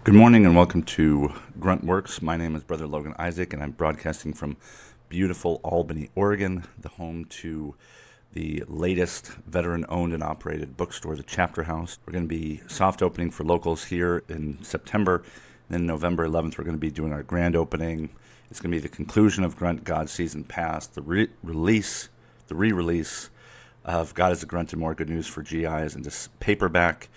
Good morning and welcome to Grunt Works. My name is Brother Logan Isaac and I'm broadcasting from beautiful Albany, Oregon, the home to the latest veteran-owned and operated bookstore, the Chapter House. We're going to be soft opening for locals here in September. Then November 11th, we're going to be doing our grand opening. It's going to be the conclusion of GruntGod Season Pass, the re-release of God is a Grunt and More Good News for GIs and this paperback.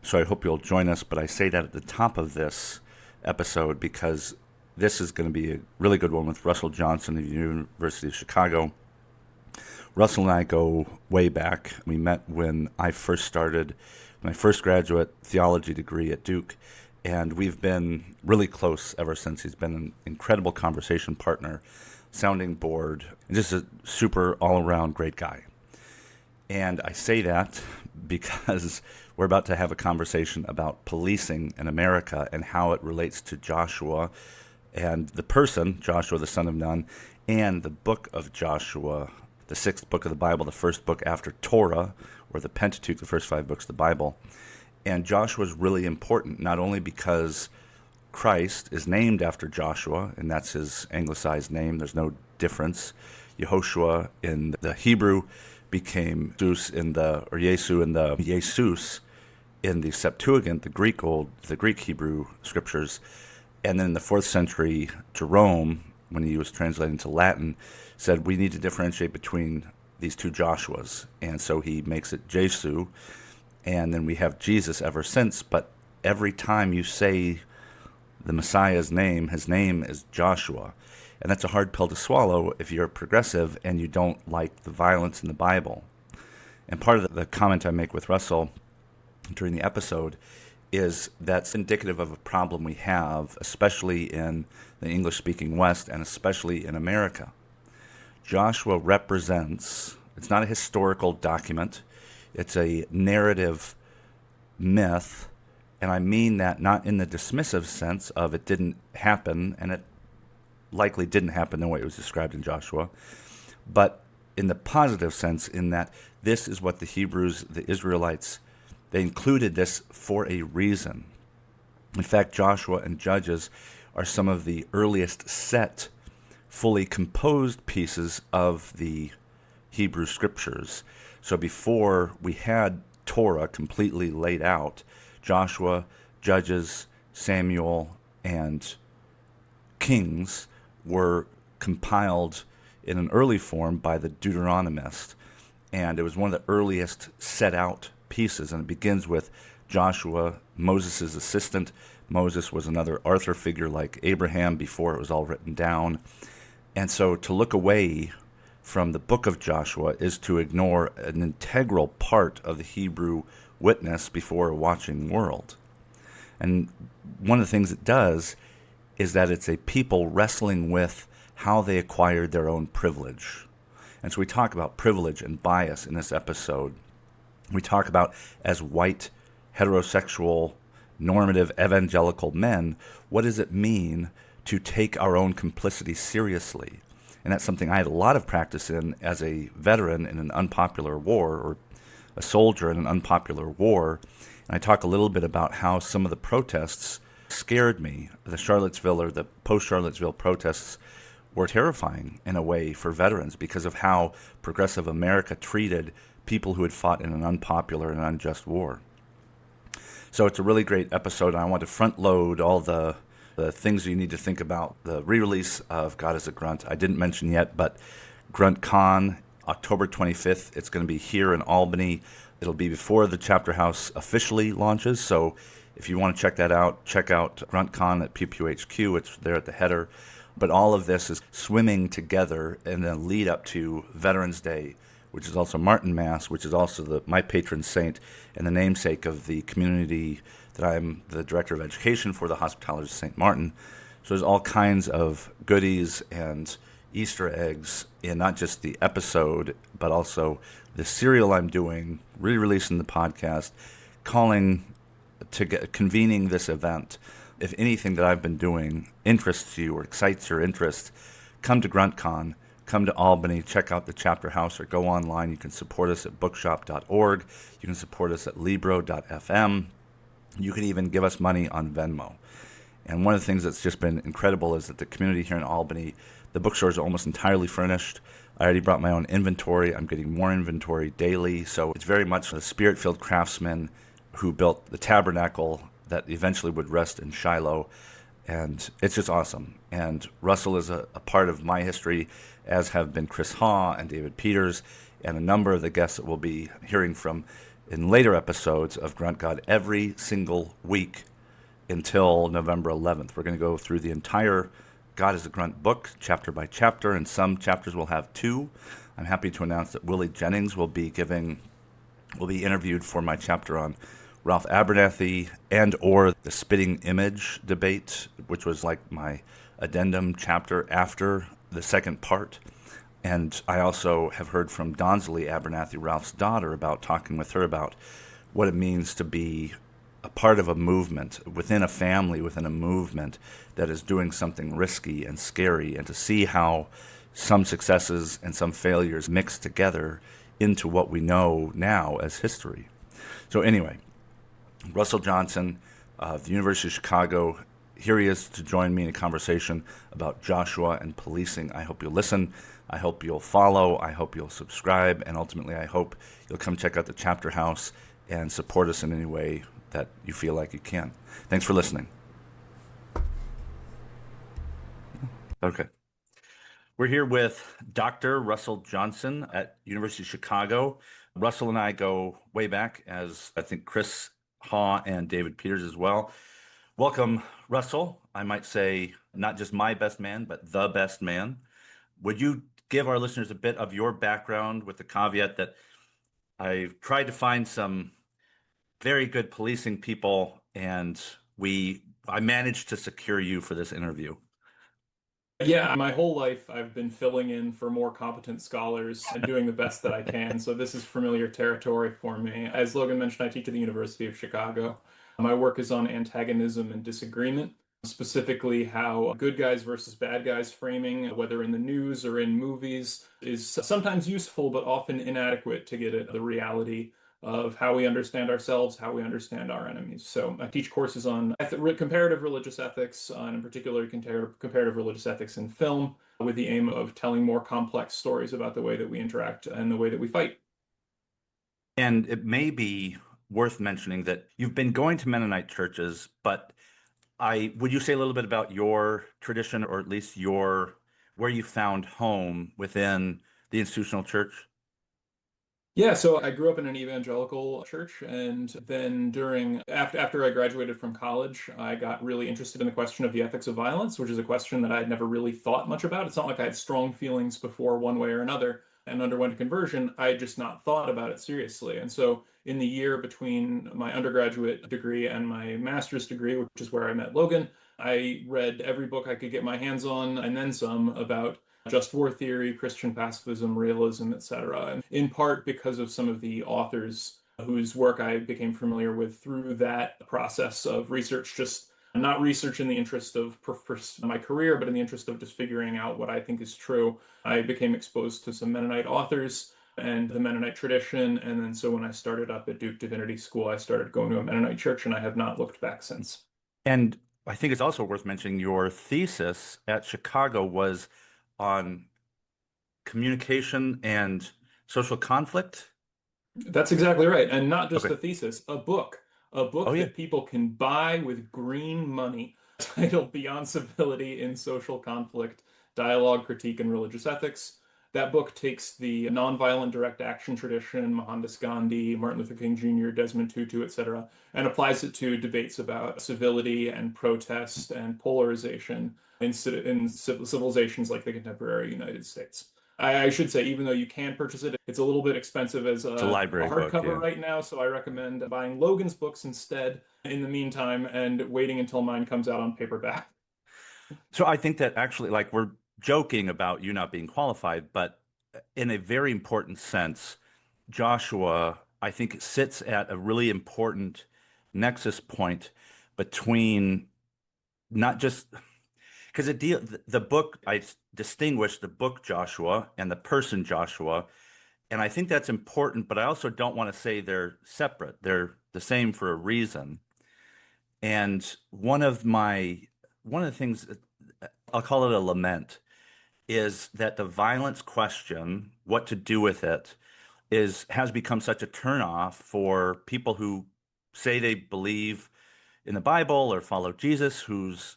So I hope you'll join us, but I say that at the top of this episode because this is going to be a really good one with Russell Johnson of the University of Chicago. Russell and I go way back. We met when I first started my first graduate theology degree at Duke, and we've been really close ever since. He's been an incredible conversation partner, sounding board, and just a super all-around great guy. And I say that because we're about to have a conversation about policing in America and how it relates to Joshua and the person, Joshua the son of Nun, and the book of Joshua, the sixth book of the Bible, the first book after Torah, or the Pentateuch, the first 5 books of the Bible. And Joshua is really important, not only because Christ is named after Joshua, and that's his anglicized name, there's no difference. Yehoshua in the Hebrew became Jesus in the Jesus in the Septuagint, the Greek Hebrew scriptures. And then in the 4th century, Jerome, when he was translating to Latin, said we need to differentiate between these two Joshuas. And so he makes it Jesu, and then we have Jesus ever since. But every time you say the Messiah's name, his name is Joshua. And that's a hard pill to swallow if you're progressive and you don't like the violence in the Bible. And part of the comment I make with Russell during the episode is that's indicative of a problem we have, especially in the English-speaking West and especially in America. Joshua represents, it's not a historical document, it's a narrative myth, and I mean that not in the dismissive sense of it didn't happen, and it likely didn't happen the way it was described in Joshua, but in the positive sense in that this is what the Hebrews, the Israelites, they included this for a reason. In fact, Joshua and Judges are some of the earliest set, fully composed pieces of the Hebrew scriptures. So before we had Torah completely laid out, Joshua, Judges, Samuel, and Kings were compiled in an early form by the Deuteronomist, and it was one of the earliest set out pieces, and it begins with Joshua, Moses' assistant. Moses was another Arthur figure like Abraham before it was all written down. And so to look away from the book of Joshua is to ignore an integral part of the Hebrew witness before a watching world. And one of the things it does is that it's a people wrestling with how they acquired their own privilege. And so we talk about privilege and bias in this episode. We talk about, as white, heterosexual, normative, evangelical men, what does it mean to take our own complicity seriously? And that's something I had a lot of practice in as a veteran in an unpopular war, or a soldier in an unpopular war. And I talk a little bit about how some of the protests scared me. The Charlottesville or the post-Charlottesville protests were terrifying in a way for veterans because of how progressive America treated people who had fought in an unpopular and unjust war. So it's a really great episode, and I want to front load all the things you need to think about. The re-release of God is a Grunt, I didn't mention yet, but GruntCon, October 25th, it's going to be here in Albany. It'll be before the Chapter House officially launches, so if you want to check that out, check out GruntCon at PewPewHQ. It's there at the header. But all of this is swimming together in the lead up to Veterans Day, which is also Martin Mass, which is also my patron saint and the namesake of the community that I'm the director of education for, the Hospitality of St. Martin. So there's all kinds of goodies and Easter eggs in not just the episode, but also the serial I'm doing, re-releasing the podcast, convening this event. If anything that I've been doing interests you or excites your interest, come to GruntCon, come to Albany, check out the Chapter House, or go online. You can support us at bookshop.org. You can support us at libro.fm. You can even give us money on Venmo. And one of the things that's just been incredible is that the community here in Albany, the bookstores are almost entirely furnished. I already brought my own inventory. I'm getting more inventory daily. So it's very much the spirit-filled craftsmen who built the tabernacle that eventually would rest in Shiloh. And it's just awesome. And Russell is a part of my history, as have been Chris Haw and David Peters, and a number of the guests that we'll be hearing from in later episodes of GruntGod every single week until November 11th. We're going to go through the entire God is a Grunt book, chapter by chapter, and some chapters will have two. I'm happy to announce that Willie Jennings will be interviewed for my chapter on Ralph Abernathy and or the spitting image debate, which was like my addendum chapter after the second part. And I also have heard from Donsley Abernathy, Ralph's daughter, about talking with her about what it means to be a part of a movement, within a family, within a movement that is doing something risky and scary, and to see how some successes and some failures mix together into what we know now as history. So anyway, Russell Johnson of the University of Chicago, here he is to join me in a conversation about Joshua and policing. I hope you'll listen. I hope you'll follow. I hope you'll subscribe. And ultimately, I hope you'll come check out the Chapter House and support us in any way that you feel like you can. Thanks for listening. Okay. We're here with Dr. Russell Johnson at University of Chicago. Russell and I go way back, as I think Chris Haw and David Peters as well. Welcome, Russell. I might say not just my best man, but the best man. Would you give our listeners a bit of your background with the caveat that I've tried to find some very good policing people, and I managed to secure you for this interview. Yeah, my whole life I've been filling in for more competent scholars and doing the best that I can. So this is familiar territory for me. As Logan mentioned, I teach at the University of Chicago. My work is on antagonism and disagreement, specifically how good guys versus bad guys framing, whether in the news or in movies, is sometimes useful but often inadequate to get at the reality of how we understand ourselves, how we understand our enemies. So I teach courses on comparative religious ethics, and in particular comparative religious ethics in film, with the aim of telling more complex stories about the way that we interact and the way that we fight. And it may be worth mentioning that you've been going to Mennonite churches, but would you say a little bit about your tradition, or at least where you found home within the institutional church? Yeah, so I grew up in an evangelical church, and then after I graduated from college, I got really interested in the question of the ethics of violence, which is a question that I had never really thought much about. It's not like I had strong feelings before one way or another and underwent a conversion. I had just not thought about it seriously. And so in the year between my undergraduate degree and my master's degree, which is where I met Logan, I read every book I could get my hands on and then some about just war theory, Christian pacifism, realism, etc. And in part because of some of the authors whose work I became familiar with through that process of research, just not research in the interest of my career, but in the interest of just figuring out what I think is true. I became exposed to some Mennonite authors and the Mennonite tradition. And then so when I started up at Duke Divinity School, I started going to a Mennonite church, and I have not looked back since. And I think it's also worth mentioning your thesis at Chicago was on communication and social conflict. That's exactly right. And not just Okay. a thesis, a Oh, book yeah. that people can buy with green money, titled Beyond Civility in Social Conflict, Dialogue, Critique, and Religious Ethics. That book takes the nonviolent direct action tradition, Mohandas Gandhi, Martin Luther King Jr., Desmond Tutu, etc., and applies it to debates about civility and protest and polarization in civilizations like the contemporary United States. I should say, even though you can purchase it, it's a little bit expensive as It's a a library book, hardcover yeah. right now. So I recommend buying Logan's books instead in the meantime and waiting until mine comes out on paperback. So I think that actually, like, we're joking about you not being qualified, but in a very important sense, Joshua, I think, sits at a really important nexus point between not just because the book, I distinguish the book Joshua and the person Joshua, and I think that's important, but I also don't want to say they're separate. They're the same for a reason. And one of the things, I'll call it a lament, is that the violence question, what to do with it, has become such a turnoff for people who say they believe in the Bible or follow Jesus, whose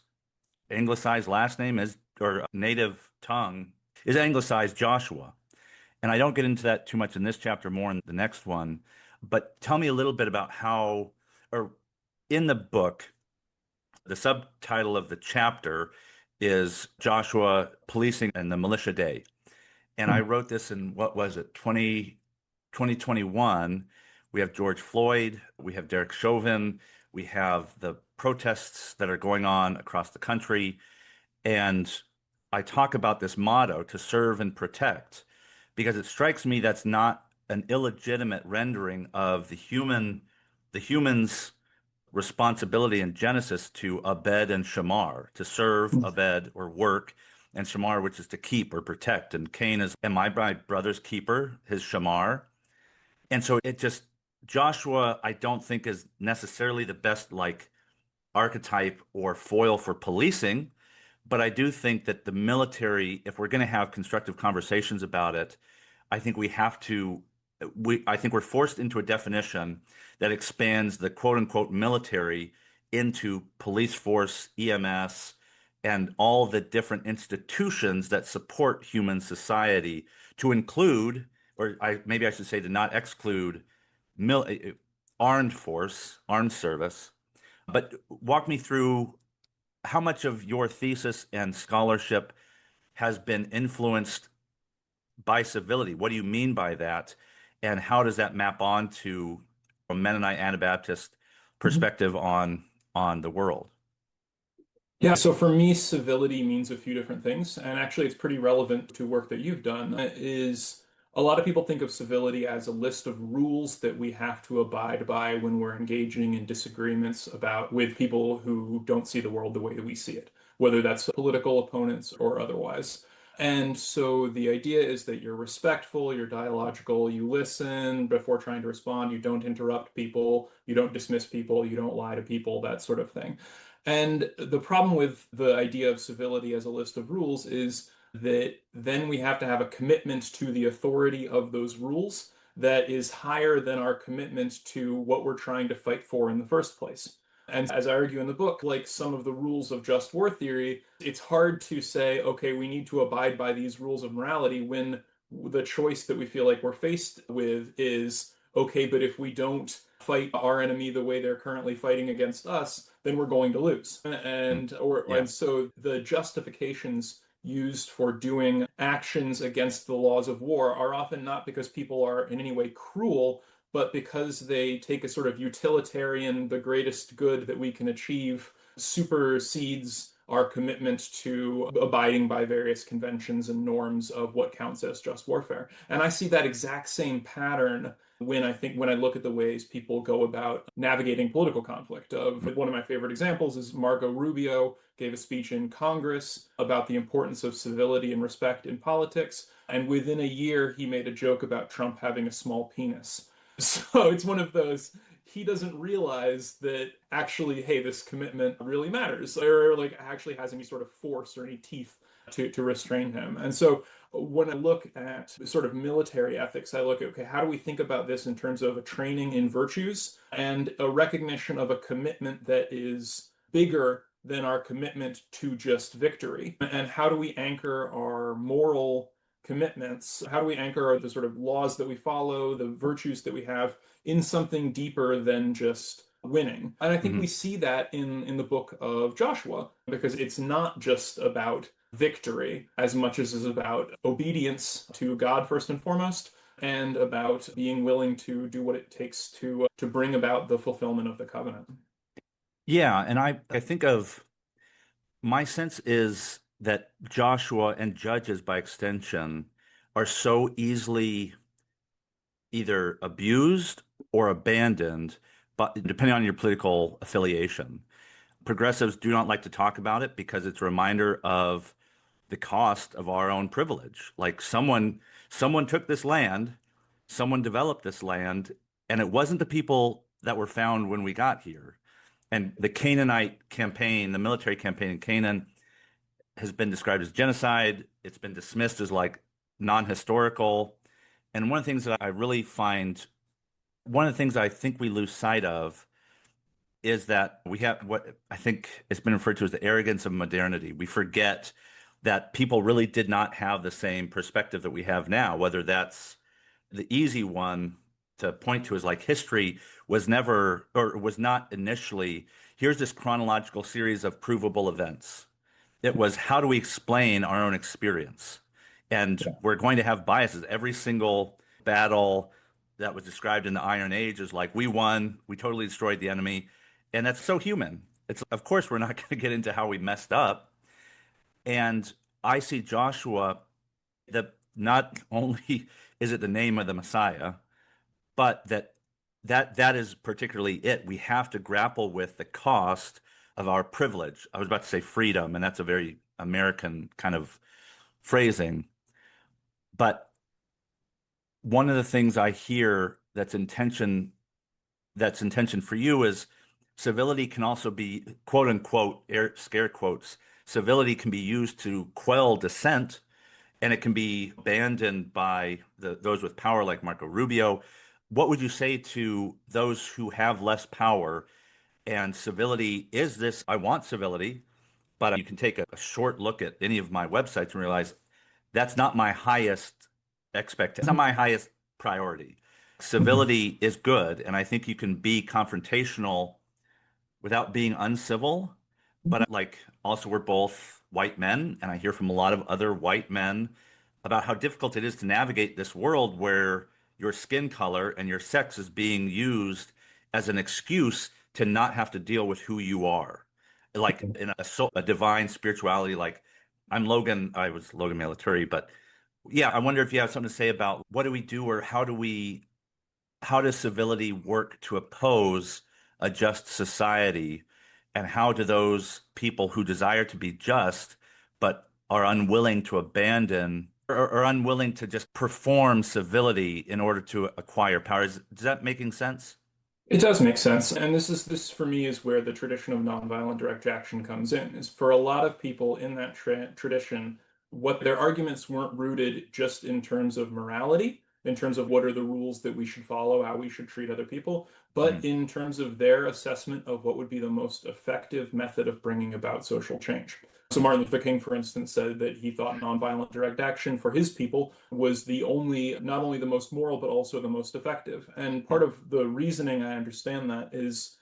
anglicized last name is, or native tongue is anglicized Joshua. And I don't get into that too much in this chapter, more in the next one. But tell me a little bit about how, or in the book, the subtitle of the chapter is Joshua Policing and the Militia Day. And I wrote this in, what was it, 2021. We have George Floyd, we have Derek Chauvin, we have the protests that are going on across the country. And I talk about this motto, to serve and protect, because it strikes me that's not an illegitimate rendering of the human's responsibility in Genesis to abed and shamar, to serve, abed, or work, and shamar, which is to keep or protect. And Cain is, am I my brother's keeper, his shamar? And so it just, Joshua, I don't think is necessarily the best like archetype or foil for policing, but I do think that the military, if we're going to have constructive conversations about it, I think we have to, I think we're forced into a definition that expands the quote unquote military into police force, EMS, and all the different institutions that support human society to include, or maybe I should say to not exclude, mil armed force, armed service. But walk me through how much of your thesis and scholarship has been influenced by civility. What do you mean by that? And how does that map onto a Mennonite Anabaptist perspective on the world? Yeah, so for me, civility means a few different things, and actually it's pretty relevant to work that you've done. Is a lot of people think of civility as a list of rules that we have to abide by when we're engaging in disagreements about with people who don't see the world the way that we see it, whether that's political opponents or otherwise. And so the idea is that you're respectful, you're dialogical, you listen before trying to respond, you don't interrupt people, you don't dismiss people, you don't lie to people, that sort of thing. And the problem with the idea of civility as a list of rules is that then we have to have a commitment to the authority of those rules that is higher than our commitment to what we're trying to fight for in the first place. And as I argue in the book, like some of the rules of just war theory, it's hard to say, okay, we need to abide by these rules of morality when the choice that we feel like we're faced with is, okay, but if we don't fight our enemy the way they're currently fighting against us, then we're going to lose. Mm. And Yeah. so the justifications used for doing actions against the laws of war are often not because people are in any way cruel, but because they take a sort of utilitarian, the greatest good that we can achieve supersedes our commitment to abiding by various conventions and norms of what counts as just warfare. And I see that exact same pattern when I look at the ways people go about navigating political conflict. Of one of my favorite examples is Marco Rubio gave a speech in Congress about the importance of civility and respect in politics, and within a year he made a joke about Trump having a small penis. So it's one of those, he doesn't realize that actually, hey, this commitment really matters, or like actually has any sort of force or any teeth to restrain him. And so when I look at sort of military ethics, I look at, okay, how do we think about this in terms of a training in virtues and a recognition of a commitment that is bigger than our commitment to just victory? And how do we anchor our moral commitments? How do we anchor the sort of laws that we follow, the virtues that we have in something deeper than just winning? And I think we Hmm. see that in the book of Joshua, because it's not just about victory as much as is about obedience to God first and foremost, and about being willing to do what it takes to bring about the fulfillment of the covenant. Yeah, and I think of my sense is that Joshua and judges by extension are so easily either abused or abandoned, but depending on your political affiliation. Progressives do not like to talk about it because it's a reminder of the cost of our own privilege. Like someone took this land, someone developed this land, and it wasn't the people that were found when we got here. And the Canaanite campaign, the military campaign in Canaan, has been described as genocide. It's been dismissed as like non-historical. And one of the things that I really find, one of the things I think we lose sight of is that we have what I think has been referred to as the arrogance of modernity. We forget that people really did not have the same perspective that we have now, whether that's the easy one to point to is like history was never or was not initially, here's this chronological series of provable events. It was how do we explain our own experience? And Yeah. we're going to have biases. Every single battle that was described in the Iron Age is like, we won, we totally destroyed the enemy. And that's so human. It's, of course, we're not going to get into how we messed up. And I see Joshua that not only is it the name of the Messiah, but that is particularly it. We have to grapple with the cost of our privilege. I was about to say freedom, and that's a very American kind of phrasing. But one of the things I hear that's intention for you is civility can also be quote unquote scare quotes. Civility can be used to quell dissent and it can be abandoned by those with power like Marco Rubio. What would you say to those who have less power and civility is this? I want civility, but you can take a short look at any of my websites and realize that's not my highest expectation. It's not my highest priority. Mhm. Civility is good, and I think you can be confrontational without being uncivil. But like, also, we're both white men, and I hear from a lot of other white men about how difficult it is to navigate this world where your skin color and your sex is being used as an excuse to not have to deal with who you are. Like in a divine spirituality, like I was Logan Military, but yeah, I wonder if you have something to say about what do we do or how does civility work to oppose a just society? And how do those people who desire to be just but are unwilling to abandon or unwilling to just perform civility in order to acquire power? Does that making sense? It does make sense. And this for me is where the tradition of nonviolent direct action comes in. Is for a lot of people in that tradition, what their arguments weren't rooted just in terms of morality, in terms of what are the rules that we should follow, how we should treat other people, but Mhm. in terms of their assessment of what would be the most effective method of bringing about social change. So Martin Luther King, for instance, said that he thought nonviolent direct action for his people was the only, not only the most moral, but also the most effective. And part of the reasoning I understand that is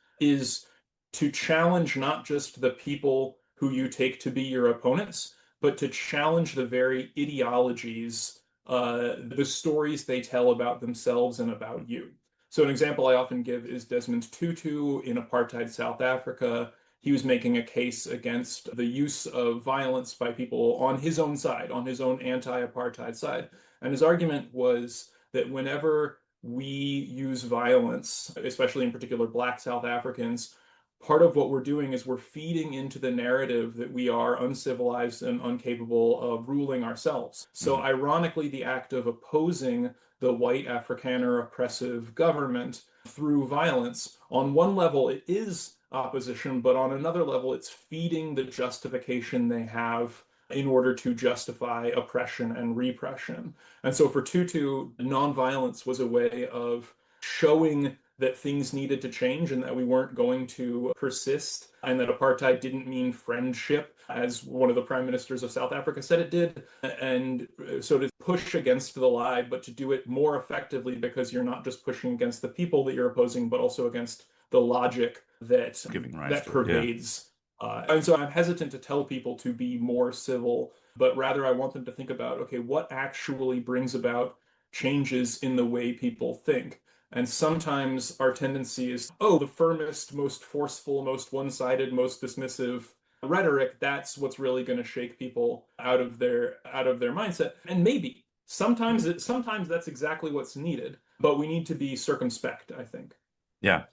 to challenge not just the people who you take to be your opponents, but to challenge the very ideologies, the stories they tell about themselves and about you. So an example I often give is Desmond Tutu in apartheid South Africa. He was making a case against the use of violence by people on his own side, on his own anti-apartheid side. And his argument was that whenever we use violence, especially in particular Black South Africans, part of what we're doing is we're feeding into the narrative that we are uncivilized and incapable of ruling ourselves. So, Mhm. ironically, the act of opposing the white Afrikaner oppressive government through violence, on one level, it is opposition, but on another level, it's feeding the justification they have in order to justify oppression and repression. And so for Tutu, nonviolence was a way of showing that things needed to change and that we weren't going to persist, and that apartheid didn't mean friendship, as one of the prime ministers of South Africa said it did. And so to push against the lie, but to do it more effectively because you're not just pushing against the people that you're opposing, but also against the logic that Giving rise that to it. Yeah. pervades. And so I'm hesitant to tell people to be more civil, but rather I want them to think about, okay, what actually brings about changes in the way people think. And sometimes our tendency is, oh, the firmest, most forceful, most one-sided, most dismissive rhetoric, that's what's really going to shake people out of their mindset. And maybe sometimes that's exactly what's needed, but we need to be circumspect, I think. Yeah.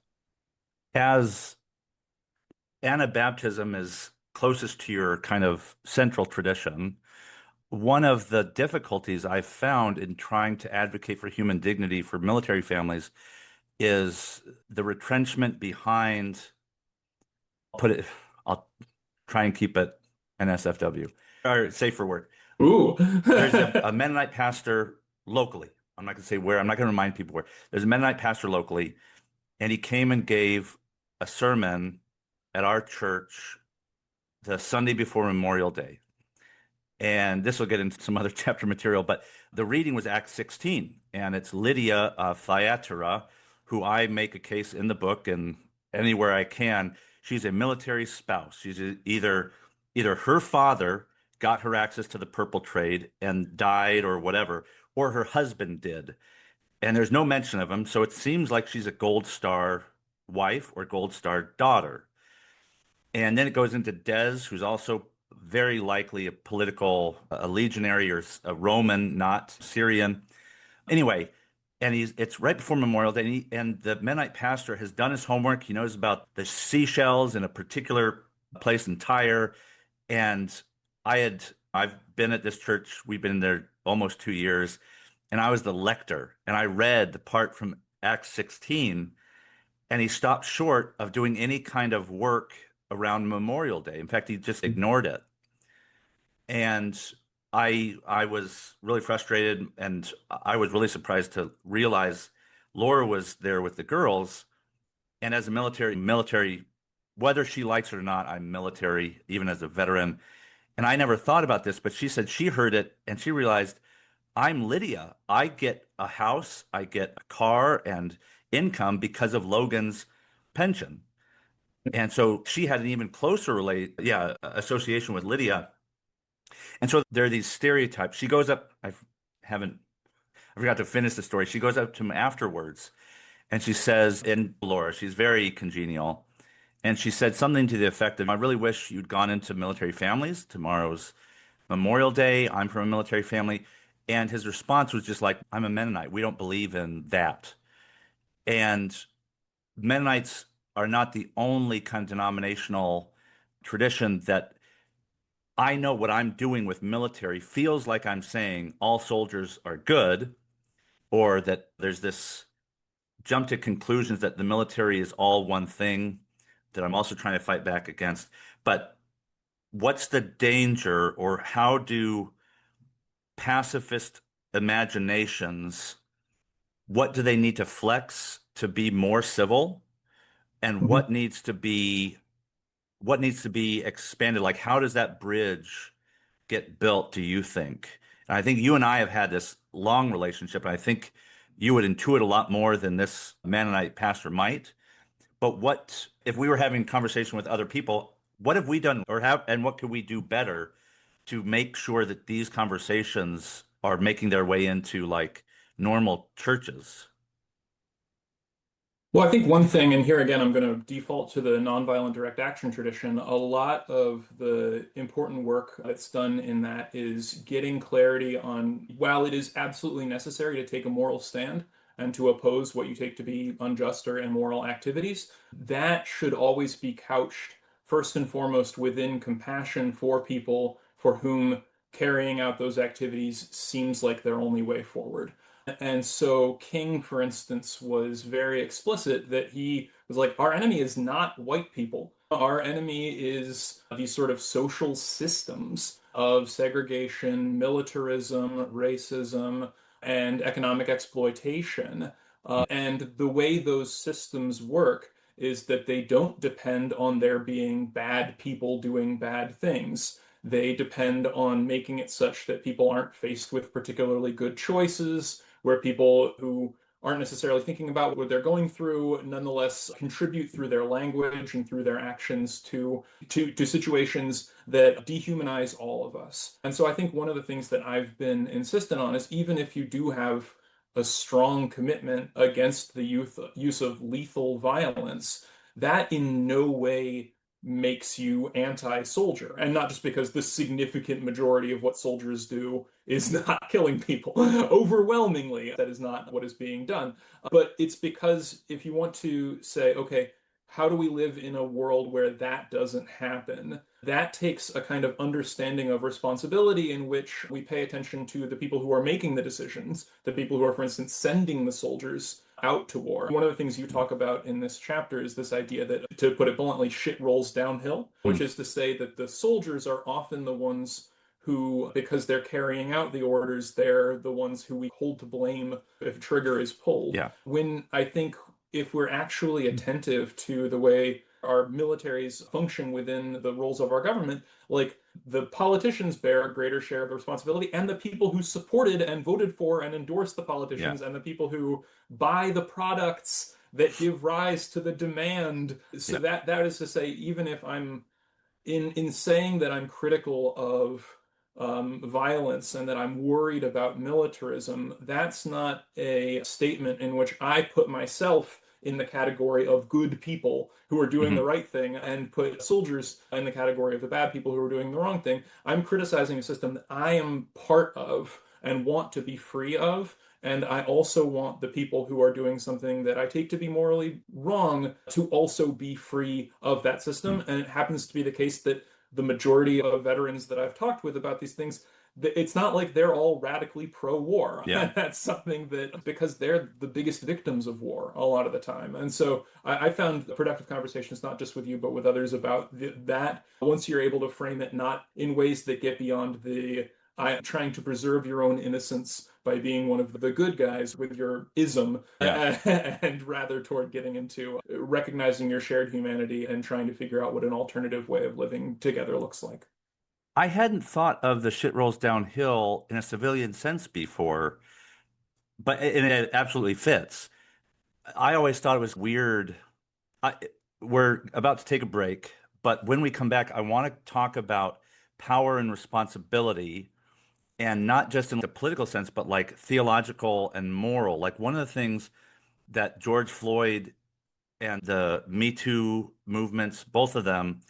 As Anabaptism is closest to your kind of central tradition, one of the difficulties I've found in trying to advocate for human dignity for military families is the retrenchment behind put it, I'll try and keep it NSFW or safer word. Ooh. There's a Mennonite pastor locally. I'm not going to say where. I'm not going to remind people where. There's a Mennonite pastor locally, and he came and gave a sermon at our church the Sunday before Memorial Day. And this will get into some other chapter material, but the reading was Acts 16, and it's Lydia of Thyatira, who I make a case in the book and anywhere I can. She's a military spouse. She's either her father got her access to the purple trade and died or whatever, or her husband did. And there's no mention of him, so it seems like she's a Gold Star wife or Gold Star daughter. And then it goes into Des, who's also very likely a political, a legionary or a Roman, not Syrian. Anyway, and it's right before Memorial Day, and the Mennonite pastor has done his homework. He knows about the seashells in a particular place in Tyre. And I've been at this church, we've been there almost 2 years, and I was the lector, and I read the part from Acts 16, and he stopped short of doing any kind of work around Memorial Day. In fact, he just ignored it. And I was really frustrated, and I was really surprised to realize Laura was there with the girls. And as a military, whether she likes it or not, I'm military, even as a veteran. And I never thought about this, but she said she heard it and she realized I'm Lydia. I get a house, I get a car and income because of Logan's pension. And so she had an even closer association with Lydia. And so there are these stereotypes. She goes up, haven't, I forgot to finish the story. She goes up to him afterwards and she says, in Laura, she's very congenial. And she said something to the effect of, I really wish you'd gone into military families. Tomorrow's Memorial Day. I'm from a military family. And his response was just like, I'm a Mennonite. We don't believe in that. And Mennonites are not the only kind of denominational tradition that I know what I'm doing with military feels like I'm saying all soldiers are good, or that there's this jump to conclusions that the military is all one thing that I'm also trying to fight back against. But what's the danger, or how do pacifist imaginations, what do they need to flex to be more civil? And Mhm. what needs to be expanded? Like, how does that bridge get built, do you think? And I think you and I have had this long relationship, and I think you would intuit a lot more than this Mennonite pastor might. But what if we were having conversation with other people? What have we done, and what could we do better to make sure that these conversations are making their way into like normal churches? Well, I think one thing, and here again, I'm going to default to the nonviolent direct action tradition. A lot of the important work that's done in that is getting clarity on, while it is absolutely necessary to take a moral stand and to oppose what you take to be unjust or immoral activities, that should always be couched first and foremost within compassion for people for whom carrying out those activities seems like their only way forward. And so King, for instance, was very explicit that he was like, our enemy is not white people. Our enemy is these sort of social systems of segregation, militarism, racism, and economic exploitation. And the way those systems work is that they don't depend on there being bad people doing bad things. They depend on making it such that people aren't faced with particularly good choices, where people who aren't necessarily thinking about what they're going through nonetheless contribute through their language and through their actions to situations that dehumanize all of us. And so I think one of the things that I've been insistent on is, even if you do have a strong commitment against the use of lethal violence, that in no way makes you anti-soldier. And not just because the significant majority of what soldiers do is not killing people. Overwhelmingly, that is not what is being done. But it's because if you want to say, okay, how do we live in a world where that doesn't happen? That takes a kind of understanding of responsibility in which we pay attention to the people who are making the decisions, the people who are, for instance, sending the soldiers out to war. One of the things you talk about in this chapter is this idea that, to put it bluntly, shit rolls downhill, which Mm. is to say that the soldiers are often the ones who, because they're carrying out the orders, they're the ones who we hold to blame if a trigger is pulled. Yeah. When I think if we're actually attentive to the way our militaries function within the roles of our government, like the politicians bear a greater share of the responsibility, and the people who supported and voted for and endorsed the Yeah. politicians, and the people who buy the products that give rise to the demand. So Yeah. that is to say, even if I'm in saying that I'm critical of violence and that I'm worried about militarism, that's not a statement in which I put myself in the category of good people who are doing the Hmm. right thing and put soldiers in the category of the bad people who are doing the wrong thing. I'm criticizing a system that I am part of and want to be free of. And I also want the people who are doing something that I take to be morally wrong to also be free of that system. And it happens to be the case that the majority of veterans that I've talked with about these things, it's not like they're all radically pro-war. Yeah. And that's something that, because they're the biggest victims of war a lot of the time. And so I found productive conversations, not just with you, but with others about that. Once you're able to frame it not in ways that get beyond the I'm trying to preserve your own innocence by being one of the good guys with your ism, Yeah. and rather toward getting into recognizing your shared humanity and trying to figure out what an alternative way of living together looks like. I hadn't thought of the shit rolls downhill in a civilian sense before, but and it absolutely fits. I always thought it was weird. I, we're about to take a break, but when we come back, I want to talk about power and responsibility, and not just in the political sense, but like theological and moral. Like one of the things that George Floyd and the Me Too movements, both of them,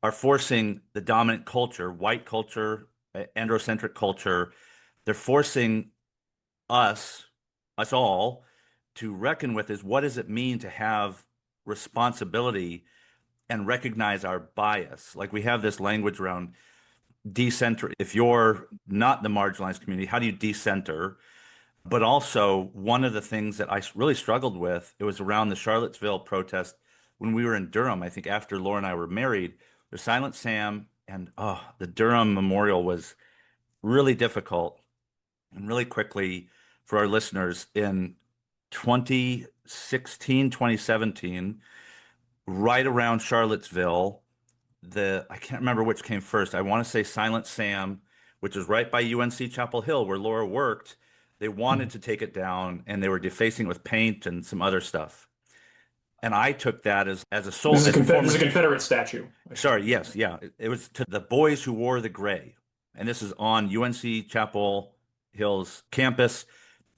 are forcing the dominant culture, white culture, androcentric culture, they're forcing us, us all, to reckon with is what does it mean to have responsibility and recognize our bias? Like we have this language around decenter. If you're not the marginalized community, how do you decenter? But also, one of the things that I really struggled with, it was around the Charlottesville protest when we were in Durham. I think after Laura and I were married, the Silent Sam and the Durham Memorial was really difficult. And really quickly for our listeners, in 2016, 2017, right around Charlottesville, I can't remember which came first. I want to say Silent Sam, which is right by UNC Chapel Hill where Laura worked. They wanted to take it down and they were defacing it with paint and some other stuff. And I took that as a This former is a Confederate statue, I should sorry, mention. yes, yeah. It was to the boys who wore the gray. And this is on UNC Chapel Hill's campus.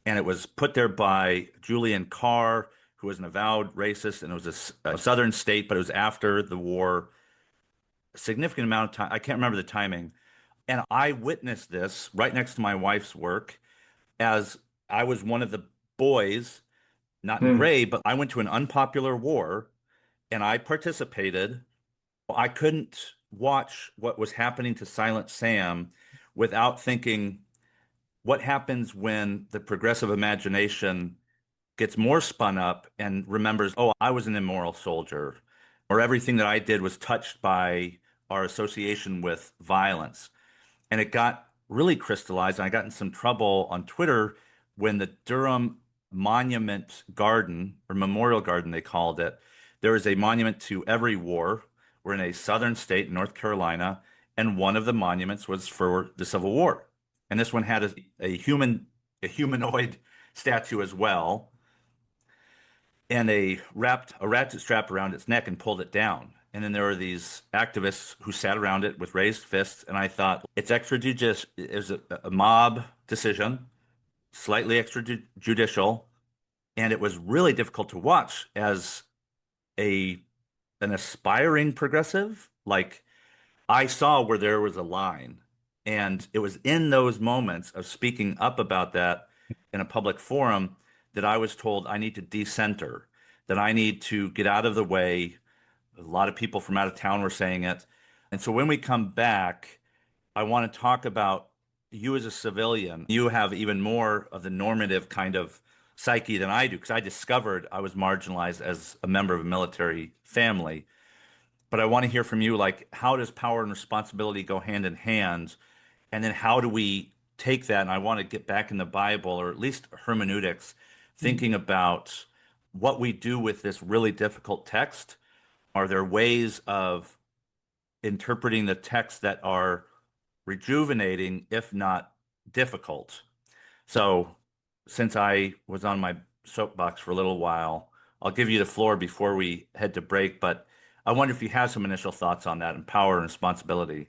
And it was put there by Julian Carr, who was an avowed racist. And it was a southern state, but it was after the war, a significant amount of time. I can't remember the timing. And I witnessed this right next to my wife's work as I was one of the boys, not in Hmm. gray, but I went to an unpopular war and I participated. I couldn't watch what was happening to Silent Sam without thinking, what happens when the progressive imagination gets more spun up and remembers, oh, I was an immoral soldier, or everything that I did was touched by our association with violence. And it got really crystallized. And I got in some trouble on Twitter when the Durham Monument Garden, or Memorial Garden, they called it, there is a monument to every war. We're in a southern state, North Carolina, and one of the monuments was for the Civil War. And this one had a humanoid statue as well, and wrapped a ratchet strap around its neck and pulled it down. And then there were these activists who sat around it with raised fists. And I thought it's extrajudicial. It was a mob decision, slightly extrajudicial, and it was really difficult to watch as a an aspiring progressive. Like I saw where there was a line, and it was in those moments of speaking up about that in a public forum that I was told I need to decenter, that I need to get out of the way. A lot of people from out of town were saying it. And so when we come back, I want to talk about you as a civilian. You have even more of the normative kind of psyche than I do because I discovered I was marginalized as a member of a military family. But I want to hear from you, like, how does power and responsibility go hand in hand? And then how do we take that? And I want to get back in the Bible, or at least hermeneutics, thinking about what we do with this really difficult text. Are there ways of interpreting the text that are rejuvenating, if not difficult? So, since I was on my soapbox for a little while, I'll give you the floor before we head to break. But I wonder if you have some initial thoughts on that and power and responsibility.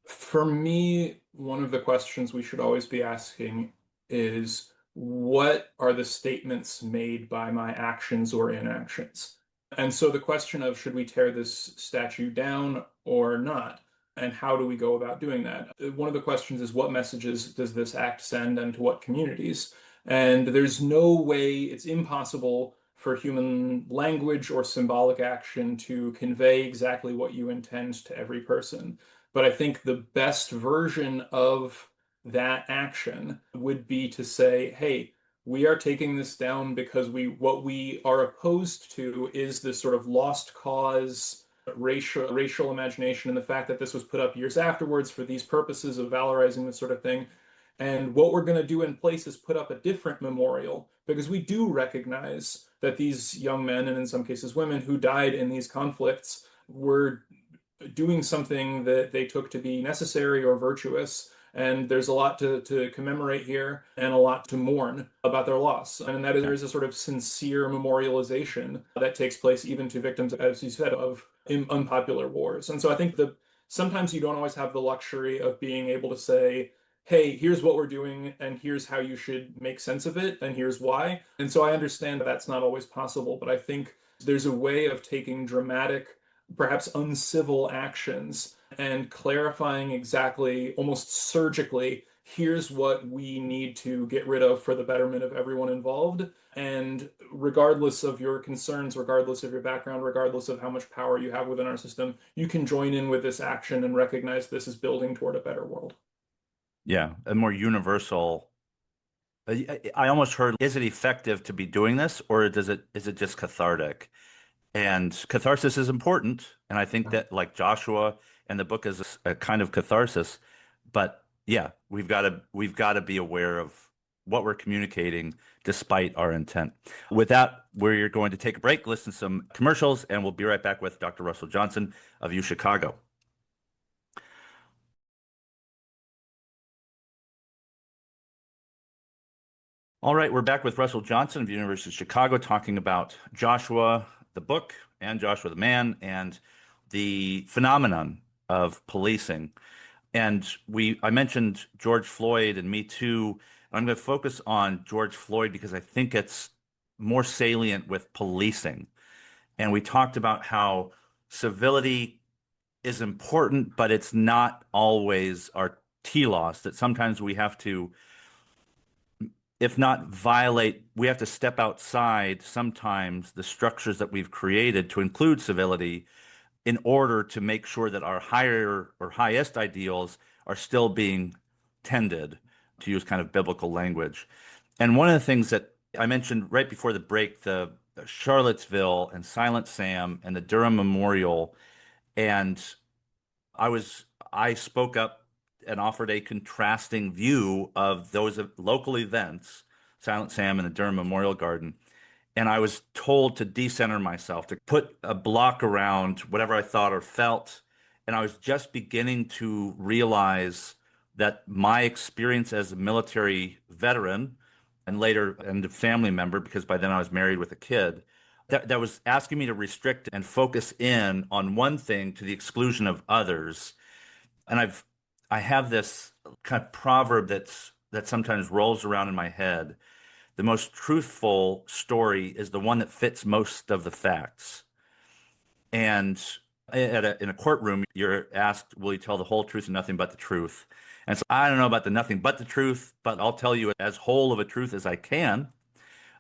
For me, one of the questions we should always be asking is what are the statements made by my actions or inactions? And so the question of should we tear this statue down or not? And how do we go about doing that? One of the questions is what messages does this act send and to what communities? And there's no way, it's impossible for human language or symbolic action to convey exactly what you intend to every person. But I think the best version of that action would be to say, hey, we are taking this down because what we are opposed to is this sort of lost cause racial imagination and the fact that this was put up years afterwards for these purposes of valorizing this sort of thing. And what we're going to do in place is put up a different memorial because we do recognize that these young men, and in some cases women, who died in these conflicts were doing something that they took to be necessary or virtuous. And there's a lot to commemorate here and a lot to mourn about their loss. And that is, there is a sort of sincere memorialization that takes place even to victims, as you said, of unpopular wars. And so I think that sometimes you don't always have the luxury of being able to say, hey, here's what we're doing, and here's how you should make sense of it, and here's why. And so I understand that that's not always possible, but I think there's a way of taking dramatic, perhaps uncivil actions and clarifying exactly, almost surgically, here's what we need to get rid of for the betterment of everyone involved. And regardless of your concerns, regardless of your background, regardless of how much power you have within our system, you can join in with this action and recognize this is building toward a better world. Yeah, a more universal. I almost heard, is it effective to be doing this, or is it just cathartic? And catharsis is important, and I think that like Joshua and the book is a kind of catharsis. But yeah, we've got to be aware of what we're communicating despite our intent. With that, we're going to take a break, listen to some commercials, and we'll be right back with Dr. Russell Johnson of U Chicago. All right, we're back with Russell Johnson of the University of Chicago talking about Joshua, the book, and Joshua the man, and the phenomenon of policing. And I mentioned George Floyd and Me Too. I'm going to focus on George Floyd because I think it's more salient with policing. And we talked about how civility is important, but it's not always our telos, that sometimes we have to, if not violate, we have to step outside sometimes the structures that we've created to include civility in order to make sure that our higher or highest ideals are still being tended, to use kind of biblical language. And one of the things that I mentioned right before the break, the Charlottesville and Silent Sam and the Durham Memorial, and I spoke up and offered a contrasting view of those local events, Silent Sam and the Durham Memorial Garden. And I was told to decenter myself, to put a block around whatever I thought or felt. And I was just beginning to realize that my experience as a military veteran and later and a family member, because by then I was married with a kid, that was asking me to restrict and focus in on one thing to the exclusion of others. And I have this kind of proverb that sometimes rolls around in my head. The most truthful story is the one that fits most of the facts. And in a courtroom, you're asked, will you tell the whole truth and nothing but the truth? And so I don't know about the nothing but the truth, but I'll tell you as whole of a truth as I can.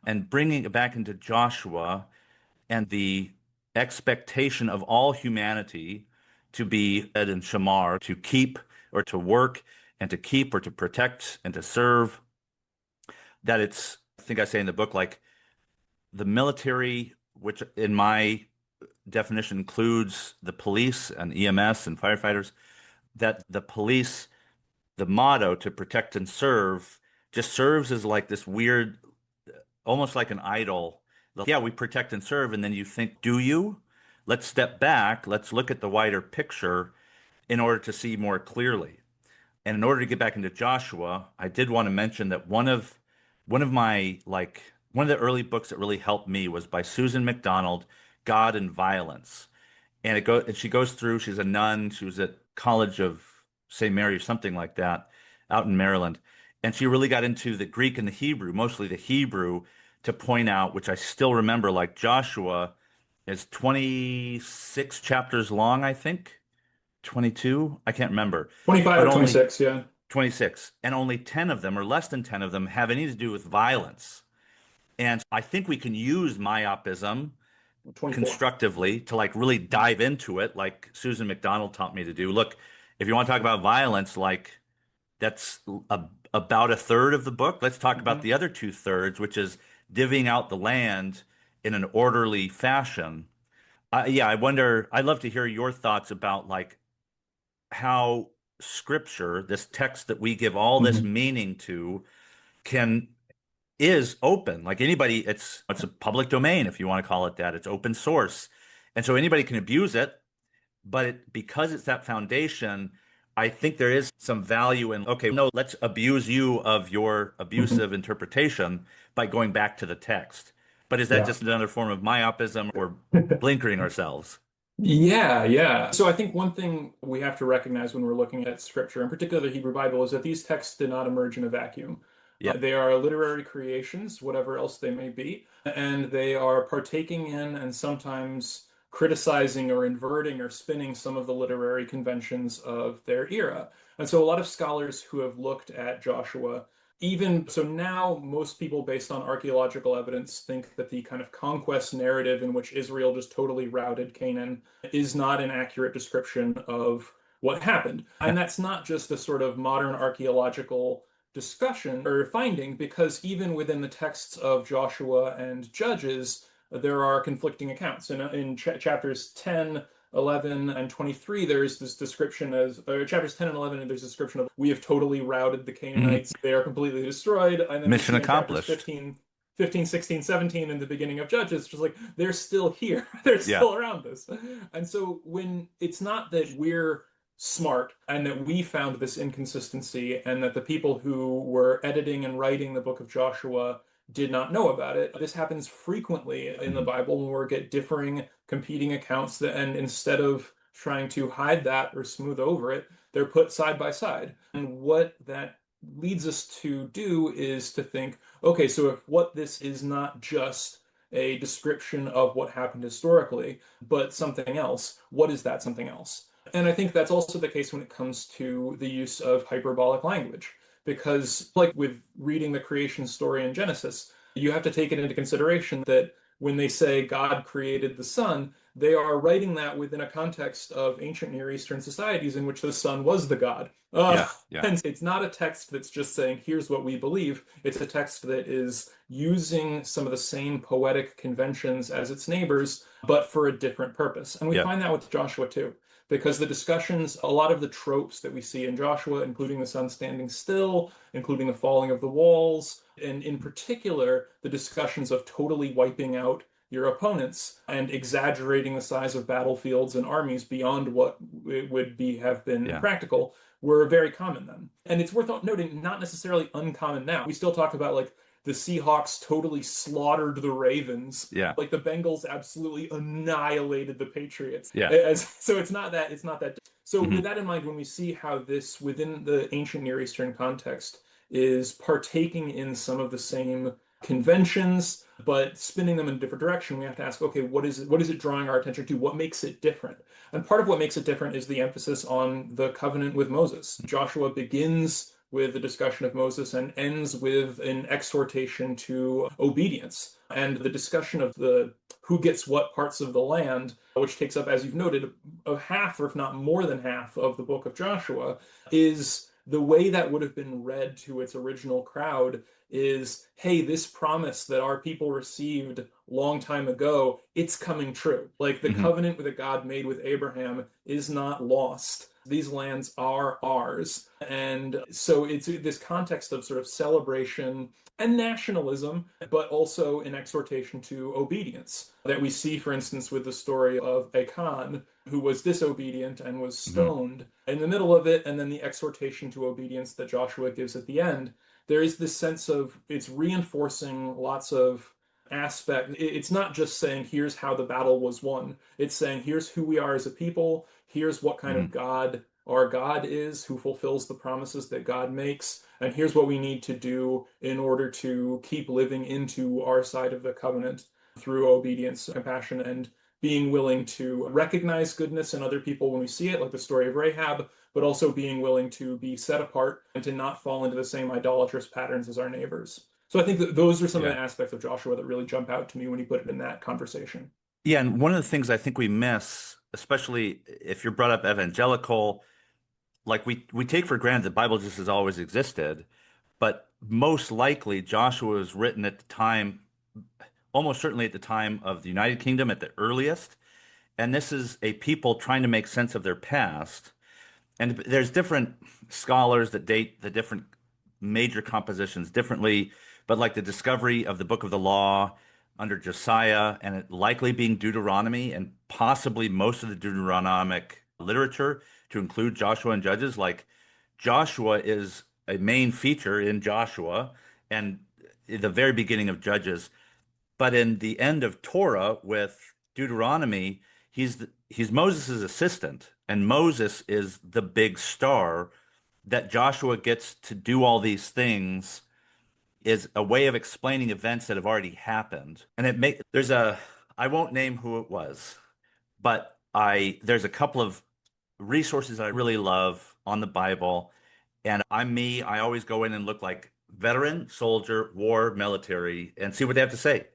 And bringing it back into Joshua and the expectation of all humanity to be Ed and Shamar, to keep or to work and to keep or to protect and to serve, that it's think I say in the book, like the military, which in my definition includes the police and EMS and firefighters, that the police, the motto to protect and serve, just serves as like this weird, almost like an idol. Like, yeah, we protect and serve. And then you think, do you? Let's step back. Let's look at the wider picture in order to see more clearly. And in order to get back into Joshua, I did want to mention that one of my like one of the early books that really helped me was by Susan MacDonald, God and Violence. And she goes through, she's a nun, she was at College of St. Mary or something like that out in Maryland. And she really got into the Greek and the Hebrew, mostly the Hebrew, to point out, which I still remember, like Joshua is 26 chapters long, I think. 22? I can't remember. 25 But or only 26, yeah. 26. And only 10 of them, or less than 10 of them, have anything to do with violence. And I think we can use myopism 24. constructively to like really dive into it, like Susan McDonald taught me to do. Look, if you want to talk about violence, like that's about a third of the book. Let's talk about Mhm. the other two thirds, which is divvying out the land in an orderly fashion. Yeah, I wonder, I'd love to hear your thoughts about like how scripture, this text that we give all this Mhm. meaning to, can is open. Like anybody, it's a public domain if you want to call it that. It's open source. And so anybody can abuse it, but because it's that foundation, I think there is some value in, okay, no, let's abuse you of your Mhm. abusive interpretation by going back to the text. But is that Yeah. just another form of myopism or blinkering ourselves? Yeah, yeah. So I think one thing we have to recognize when we're looking at scripture, in particular the Hebrew Bible, is that these texts did not emerge in a vacuum. Yeah, They are literary creations, whatever else they may be, and they are partaking in and sometimes criticizing or inverting or spinning some of the literary conventions of their era. And so a lot of scholars who have looked at Joshua, even so now, most people, based on archaeological evidence, think that the kind of conquest narrative in which Israel just totally routed Canaan is not an accurate description of what happened. And that's not just a sort of modern archaeological discussion or finding, because even within the texts of Joshua and Judges, there are conflicting accounts. In chapters 10, 11, and 23, there's this description as, chapters 10 and 11, and there's a description of, we have totally routed the Canaanites. They are completely destroyed. And then we mission see in chapters accomplished. 15, 16, 17, and the beginning of Judges, just like they're still here, they're Yeah, still around us. And so when it's not that we're smart and that we found this inconsistency and that the people who were editing and writing the book of Joshua did not know about it. This happens frequently in the Mhm. Bible when we get differing competing accounts that, and instead of trying to hide that or smooth over it, they're put side by side. And what that leads us to do is to think, okay, so if what this is not just a description of what happened historically, but something else, what is that something else? And I think that's also the case when it comes to the use of hyperbolic language. Because, like with reading the creation story in Genesis, you have to take it into consideration that when they say God created the sun, they are writing that within a context of ancient Near Eastern societies in which the sun was the god. Yeah, yeah, And it's not a text that's just saying, here's what we believe. It's a text that is using some of the same poetic conventions as its neighbors, but for a different purpose. And we yeah, find that with Joshua too, because the discussions, a lot of the tropes that we see in Joshua, including the sun standing still, including the falling of the walls, and in particular, the discussions of totally wiping out your opponents and exaggerating the size of battlefields and armies beyond what it would be have been yeah, practical were very common then. And it's worth noting, not necessarily uncommon now. We still talk about like the Seahawks totally slaughtered the Ravens. yeah, Like the Bengals absolutely annihilated the Patriots. yeah. So it's not that. So with Hmm. that in mind, when we see how this within the ancient Near Eastern context is partaking in some of the same conventions, but spinning them in a different direction, we have to ask, okay, what is it drawing our attention to? What makes it different? And part of what makes it different is the emphasis on the covenant with Moses. Joshua begins with the discussion of Moses and ends with an exhortation to obedience. And the discussion of the who gets what parts of the land, which takes up, as you've noted, a half, or if not more than half, of the book of Joshua, is the way that would have been read to its original crowd is, hey, this promise that our people received long time ago, it's coming true. Like the Hmm. covenant that God made with Abraham is not lost. These lands are ours. And so it's this context of sort of celebration and nationalism, but also an exhortation to obedience that we see, for instance, with the story of Achan, who was disobedient and was Hmm. stoned in the middle of it, and then the exhortation to obedience that Joshua gives at the end. There is this sense of it's reinforcing lots of aspect. It's not just saying here's how the battle was won. It's saying here's who we are as a people, here's what kind of Hmm. God our God is, who fulfills the promises that God makes, and here's what we need to do in order to keep living into our side of the covenant through obedience, compassion, and being willing to recognize goodness in other people when we see it, like the story of Rahab, but also being willing to be set apart and to not fall into the same idolatrous patterns as our neighbors. So I think that those are some of Yeah. the aspects of Joshua that really jump out to me when you put it in that conversation. Yeah, and one of the things I think we miss, especially if you're brought up evangelical, like we take for granted the Bible just has always existed, but most likely Joshua was written at the time, almost certainly at the time of the United Kingdom at the earliest. And this is a people trying to make sense of their past. And there's different scholars that date the different major compositions differently, but like the discovery of the Book of the Law under Josiah and it likely being Deuteronomy and possibly most of the Deuteronomic literature to include Joshua and Judges, like Joshua is a main feature in Joshua and the very beginning of Judges. But in the end of Torah with Deuteronomy, he's Moses' assistant, and Moses is the big star that Joshua gets to do all these things is a way of explaining events that have already happened. And there's a I won't name who it was, but I there's a couple of resources I really love on the Bible. And I'm me, I always go in and look like veteran, soldier, war, military, and see what they have to say.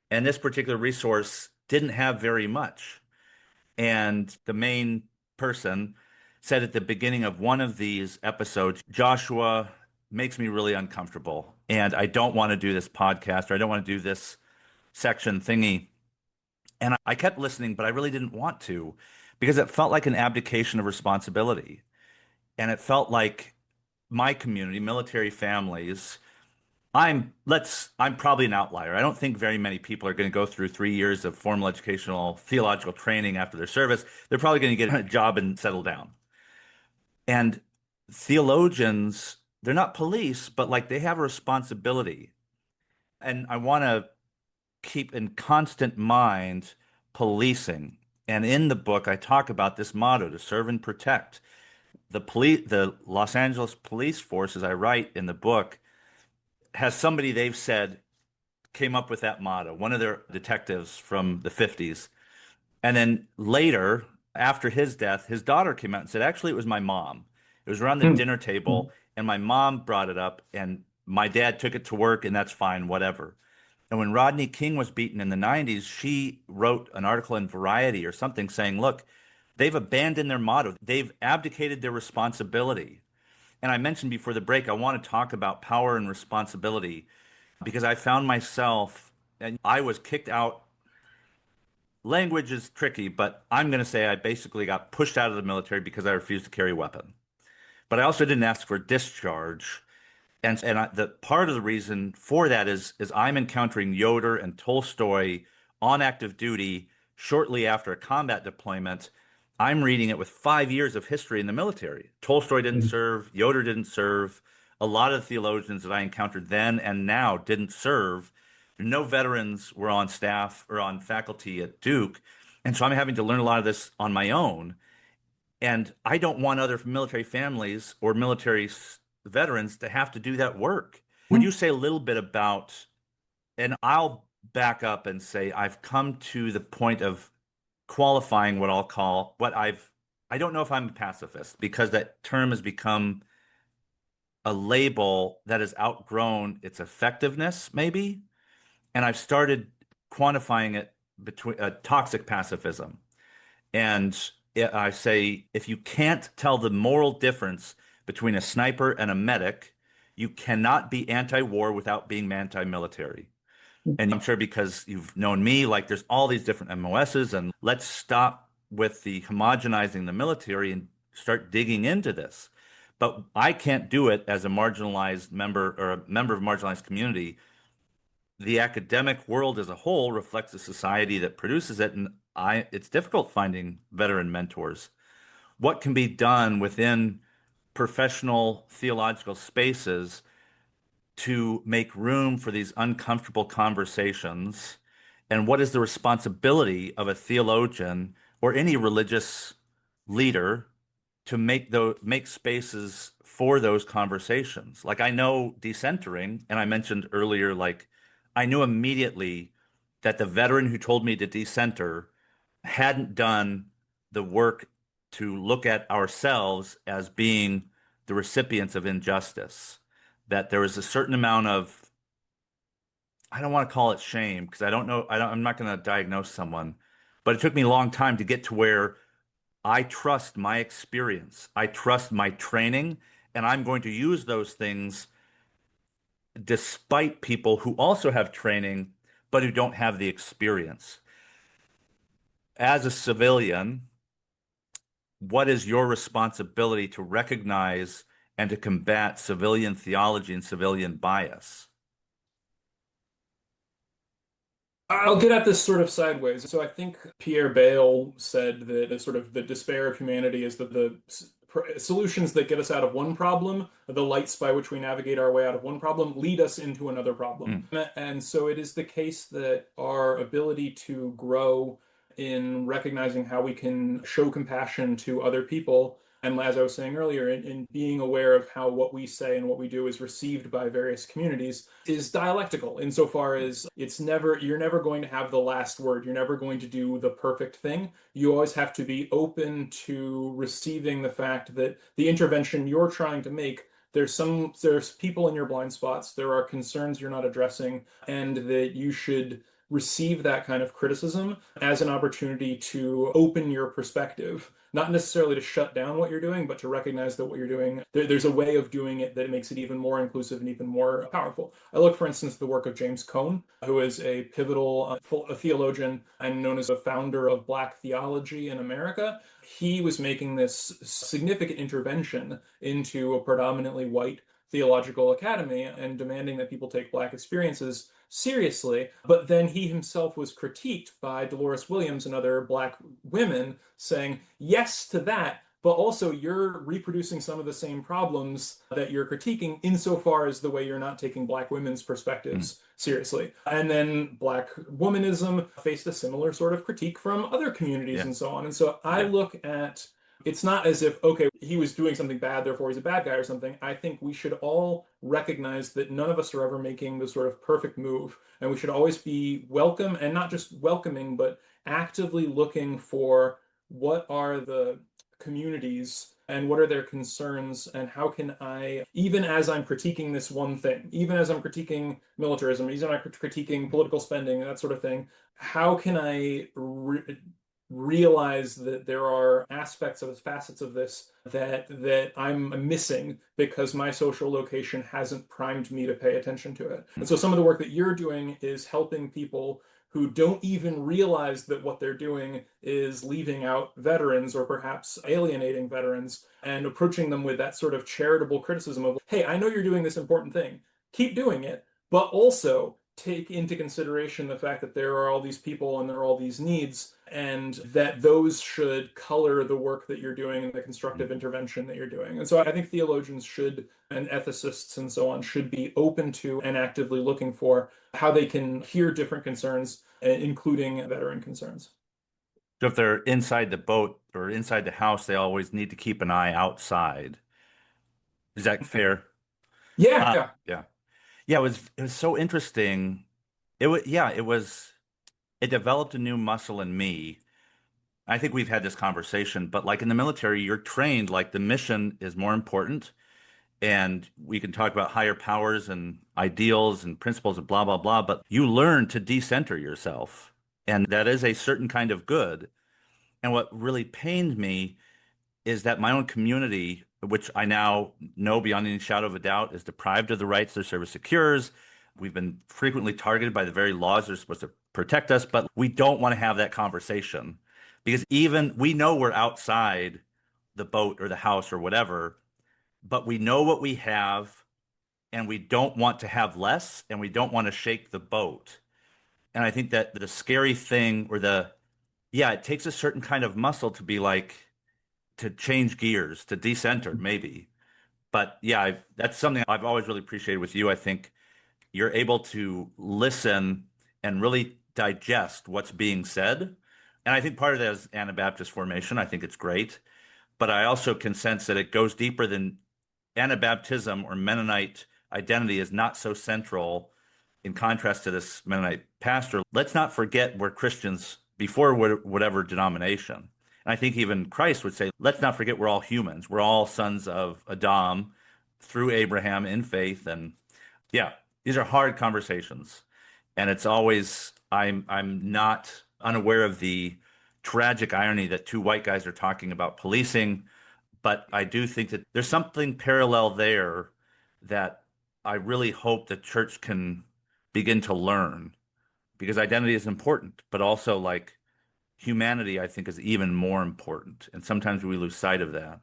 And this particular resource didn't have very much. And the main person said at the beginning of one of these episodes, Joshua makes me really uncomfortable. And I don't want to do this podcast or I don't want to do this section thingy. And I kept listening, but I really didn't want to because it felt like an abdication of responsibility. And it felt like my community, military families, I'm probably an outlier. I don't think very many people are going to go through 3 years of formal educational theological training after their service. They're probably going to get a job and settle down. And theologians, they're not police, but like they have a responsibility. And I want to keep in constant mind policing. And in the book, I talk about this motto to serve and protect. The Los Angeles police force, as I write in the book, has somebody they've said came up with that motto, one of their detectives from the 50s. And then later, after his death, his daughter came out and said, actually, it was my mom. It was around the Hmm. dinner table, and my mom brought it up, and my dad took it to work, and that's fine, whatever. And when Rodney King was beaten in the 90s, she wrote an article in Variety or something saying, look, they've abandoned their motto. They've abdicated their responsibility. And I mentioned before the break, I want to talk about power and responsibility because I found myself, and I was kicked out. Language is tricky, but I'm going to say I basically got pushed out of the military because I refused to carry a weapon. But I also didn't ask for discharge. The part of the reason for that is I'm encountering Yoder and Tolstoy on active duty shortly after a combat deployment. I'm reading it with 5 years of history in the military. Tolstoy didn't serve, Yoder didn't serve. A lot of the theologians that I encountered then and now didn't serve. No veterans were on staff or on faculty at Duke. And so I'm having to learn a lot of this on my own. And I don't want other military families or military veterans to have to do that work. Would you say a little bit about, and I'll back up and say I've come to the point of qualifying what I'll call I don't know if I'm a pacifist because that term has become a label that has outgrown its effectiveness, maybe. And I've started quantifying it between toxic pacifism. And I say, if you can't tell the moral difference between a sniper and a medic. You cannot be anti-war without being anti-military. And I'm sure because you've known me, like there's all these different MOSs, and let's stop with the homogenizing the military and start digging into this. But I can't do it as a marginalized member or a member of a marginalized community. The academic world as a whole reflects a society that produces it, and it's difficult finding veteran mentors. What can be done within professional theological spaces to make room for these uncomfortable conversations? And what is the responsibility of a theologian or any religious leader to make spaces for those conversations? Like I know decentering, and I mentioned earlier, like I knew immediately that the veteran who told me to decenter hadn't done the work to look at ourselves as being the recipients of injustice, that there was a certain amount of, I don't want to call it shame because I don't know, I'm not going to diagnose someone, but it took me a long time to get to where I trust my experience, I trust my training, and I'm going to use those things despite people who also have training but who don't have the experience. As a civilian, what is your responsibility to recognize and to combat civilian theology and civilian bias? I'll get at this sort of sideways. So I think Pierre Bayle said that the sort of the despair of humanity is that solutions that get us out of one problem, the lights by which we navigate our way out of one problem, lead us into another problem. Mm. And so it is the case that our ability to grow in recognizing how we can show compassion to other people, and as I was saying earlier, in being aware of how what we say and what we do is received by various communities, is dialectical insofar as you're never going to have the last word. You're never going to do the perfect thing. You always have to be open to receiving the fact that the intervention you're trying to make, there's people in your blind spots, there are concerns you're not addressing, and that you should receive that kind of criticism as an opportunity to open your perspective, not necessarily to shut down what you're doing, but to recognize that what you're doing, there's a way of doing it that makes it even more inclusive and even more powerful. I look, for instance, at the work of James Cone, who is a pivotal a theologian and known as a founder of Black theology in America. He was making this significant intervention into a predominantly white theological academy and demanding that people take Black experiences seriously. But then he himself was critiqued by Dolores Williams and other Black women saying yes to that, but also you're reproducing some of the same problems that you're critiquing insofar as the way you're not taking Black women's Mm. perspectives seriously. And then Black womanism faced a similar sort of critique from other communities Yeah. and so on. And so I Yeah. look at it's not as if, okay, he was doing something bad, therefore he's a bad guy or something. I think we should all recognize that none of us are ever making the sort of perfect move. And we should always be welcome and not just welcoming, but actively looking for what are the communities and what are their concerns and how can I, even as I'm critiquing this one thing, even as I'm critiquing militarism, even as I'm critiquing political spending, that sort of thing, how can I realize that there are aspects of facets of this that I'm missing because my social location hasn't primed me to pay attention to it. And so some of the work that you're doing is helping people who don't even realize that what they're doing is leaving out veterans or perhaps alienating veterans and approaching them with that sort of charitable criticism of, hey, I know you're doing this important thing. Keep doing it, but also take into consideration the fact that there are all these people and there are all these needs, and that those should color the work that you're doing and the constructive intervention that you're doing. And so I think theologians should, and ethicists and so on, should be open to and actively looking for how they can hear different concerns, including veteran concerns. So if they're inside the boat or inside the house, they always need to keep an eye outside. Is that fair? Yeah, yeah. Yeah. Yeah, it was so interesting. It developed a new muscle in me. I think we've had this conversation, but like in the military, you're trained like the mission is more important. And we can talk about higher powers and ideals and principles and blah, blah, blah, but you learn to decenter yourself. And that is a certain kind of good. And what really pained me is that my own community, which I now know beyond any shadow of a doubt, is deprived of the rights their service secures. We've been frequently targeted by the very laws that are supposed to protect us, but we don't want to have that conversation because even we know we're outside the boat or the house or whatever, but we know what we have and we don't want to have less and we don't want to shake the boat. And I think that the scary thing or yeah, it takes a certain kind of muscle to be like, to change gears, to decenter, maybe. But yeah, that's something I've always really appreciated with you. I think you're able to listen and really digest what's being said. And I think part of that is Anabaptist formation. I think it's great. But I also can sense that it goes deeper than Anabaptism or Mennonite identity is not so central in contrast to this Mennonite pastor. Let's not forget we're Christians before whatever denomination. And I think even Christ would say, let's not forget we're all humans. We're all sons of Adam through Abraham in faith. And yeah, these are hard conversations. And it's always, I'm not unaware of the tragic irony that two white guys are talking about policing, but I do think that there's something parallel there that I really hope the church can begin to learn because identity is important, but also like humanity, I think, is even more important. And sometimes we lose sight of that.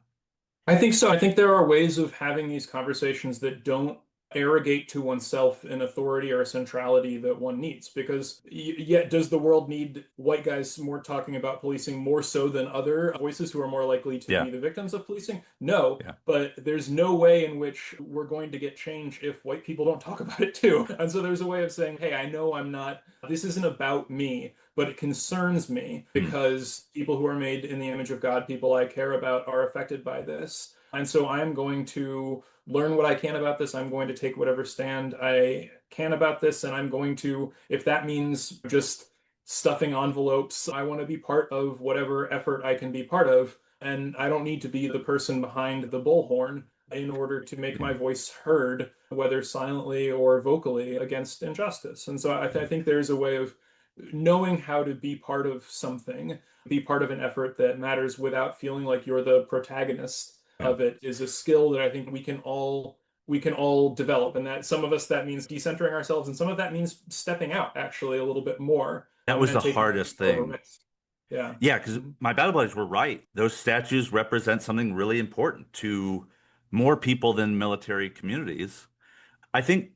I think so. I think there are ways of having these conversations that don't arrogate to oneself an authority or a centrality that one needs. Because yet, does the world need white guys more talking about policing more so than other voices who are more likely to Yeah. be the victims of policing? No, Yeah. but there's no way in which we're going to get change if white people don't talk about it too. And so there's a way of saying, hey, I know I'm not, this isn't about me, but it concerns me Hmm. because people who are made in the image of God, people I care about, are affected by this. And so I'm going to learn what I can about this. I'm going to take whatever stand I can about this. And I'm going to, if that means just stuffing envelopes, I want to be part of whatever effort I can be part of. And I don't need to be the person behind the bullhorn in order to make my Hmm. voice heard, whether silently or vocally, against injustice. And so I think there's a way of knowing how to be part of something, be part of an effort that matters without feeling like you're the protagonist Yeah. of it is a skill that I think we can all develop. And that some of us that means decentering ourselves, and some of that means stepping out actually a little bit more That was and the taking hardest more of a thing. risk. Yeah. Yeah, because my battle buddies were right. Those statues represent something really important to more people than military communities. I think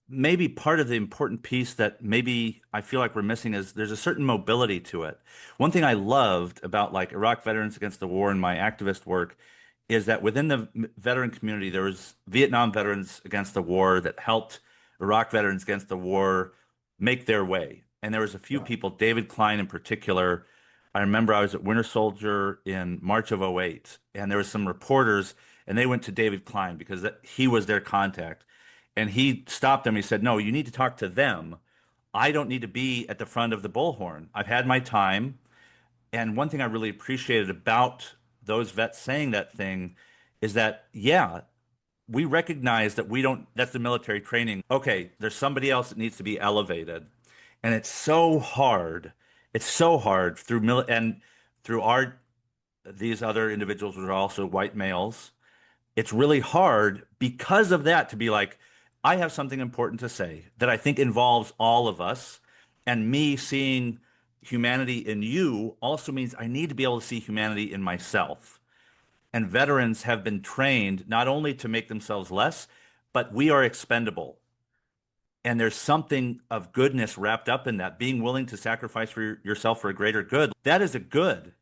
maybe part of the important piece that maybe I feel like we're missing is there's a certain mobility to it. One thing I loved about like Iraq Veterans Against the War and my activist work is that within the veteran community, there was Vietnam Veterans Against the War that helped Iraq Veterans Against the War make their way. And there was a few Yeah. people, David Klein in particular. I remember I was at Winter Soldier in March of '08, and there was some reporters, and they went to David Klein because he was their contact. And he stopped them. He said, "No, you need to talk to them. I don't need to be at the front of the bullhorn. I've had my time." And one thing I really appreciated about those vets saying that thing is that, yeah, we recognize that we don't, that's the military training. Okay, there's somebody else that needs to be elevated. And it's so hard. It's so hard and through these other individuals who are also white males, it's really hard because of that to be like, I have something important to say that I think involves all of us. And me seeing humanity in you also means I need to be able to see humanity in myself. And veterans have been trained not only to make themselves less, but we are expendable. And there's something of goodness wrapped up in that, being willing to sacrifice for yourself for a greater good. That is a good,